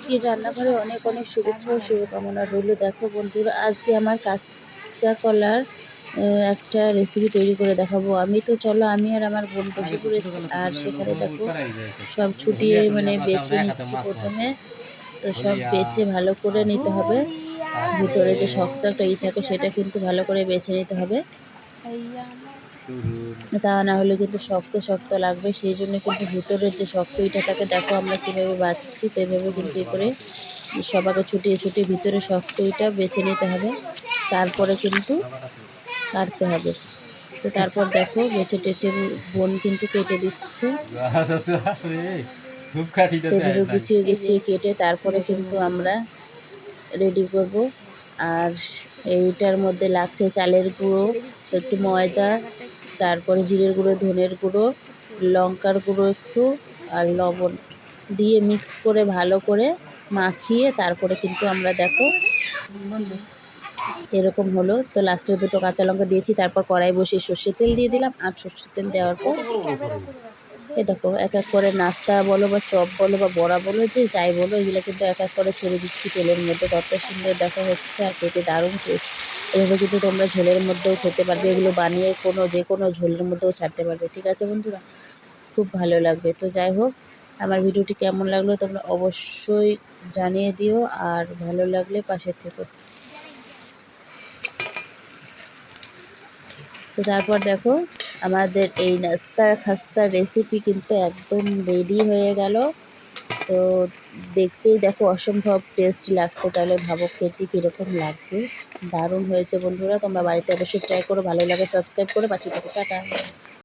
রিঙ্কির রান্নাঘরে অনেক অনেক শুভেচ্ছা ও শুভকামনা রইল। দেখো বন্ধুরা, আজকে আমার কাঁচা কলার একটা রেসিপি তৈরি করে দেখাবো আমি। তো চলো, আমি আর আমার বোন বসে পড়েছি, আর সেখানে দেখো সব ছুটিয়ে বেছে নিচ্ছি প্রথমে। তো সব বেছে ভালো করে নিতে হবে, ভিতরে যে শক্ত একটা থাকে সেটা কিন্তু ভালো করে বেছে নিতে হবে, তা না হলে কিন্তু শক্ত শক্ত লাগবে। সেই জন্য কিন্তু ভিতরের যে শক্ত থাকে, দেখো আমরা কীভাবে বাছছি, তো এইভাবে কিন্তু করে সবাইকে ছুটিয়ে ছুটিয়ে ভিতরে শক্ত বেছে নিতে হবে, তারপরে কিন্তু কাটতে হবে। তো তারপর দেখো বেছে টেছে বোন কিন্তু কেটে দিচ্ছে, তো এভাবে গুছিয়ে গুছিয়ে কেটে তারপরে কিন্তু আমরা রেডি করব। আর এইটার মধ্যে লাগছে চালের গুঁড়ো, একটু ময়দা, তারপরে জিরের গুঁড়ো, ধনের গুঁড়ো, লঙ্কার গুঁড়ো একটু, আর লবণ দিয়ে মিক্স করে ভালো করে মাখিয়ে তারপরে কিন্তু আমরা দেখো এরকম হলো। তো লাস্টে দুটো কাঁচা লঙ্কা দিয়েছি, তারপর কড়াই বসিয়ে সর্ষের তেল দিয়ে দিলাম। আর সর্ষের তেল দেওয়ার পর এ দেখো এক এক করে নাস্তা বলো বা চপ বলো বা বড়া বলো, যে যাই বলো, এগুলো কিন্তু এক এক করে ছেড়ে দিচ্ছি তেলের মধ্যে। কত সুন্দর দেখা হচ্ছে আর খেতে দারুণ টেস্ট। এভাবে কিন্তু তোমরা ঝোলের মধ্যেও খেতে পারবে, এগুলো বানিয়ে যে কোনো ঝোলের মধ্যেও ছাড়তে পারবে। ঠিক আছে বন্ধুরা, খুব ভালো লাগবে। তো যাই হোক, আমার ভিডিওটি কেমন লাগলো তোমরা অবশ্যই জানিয়ে দিও, আর ভালো লাগলে পাশে থেকো। তো তারপর দেখো আমাদের এই নাস্তা খাস্তার রেসিপি কিন্তু একদম রেডি হয়ে গেল। তো দেখতেই দেখো অসম্ভব টেস্ট লাগছে, তাহলে ভাবো খেতে কীরকম লাগবে। দারুণ হয়েছে বন্ধুরা, তোমরা বাড়িতে অবশ্যই ট্রাই করো, ভালো লাগে সাবস্ক্রাইব করে পাশে থাকো। টাটা।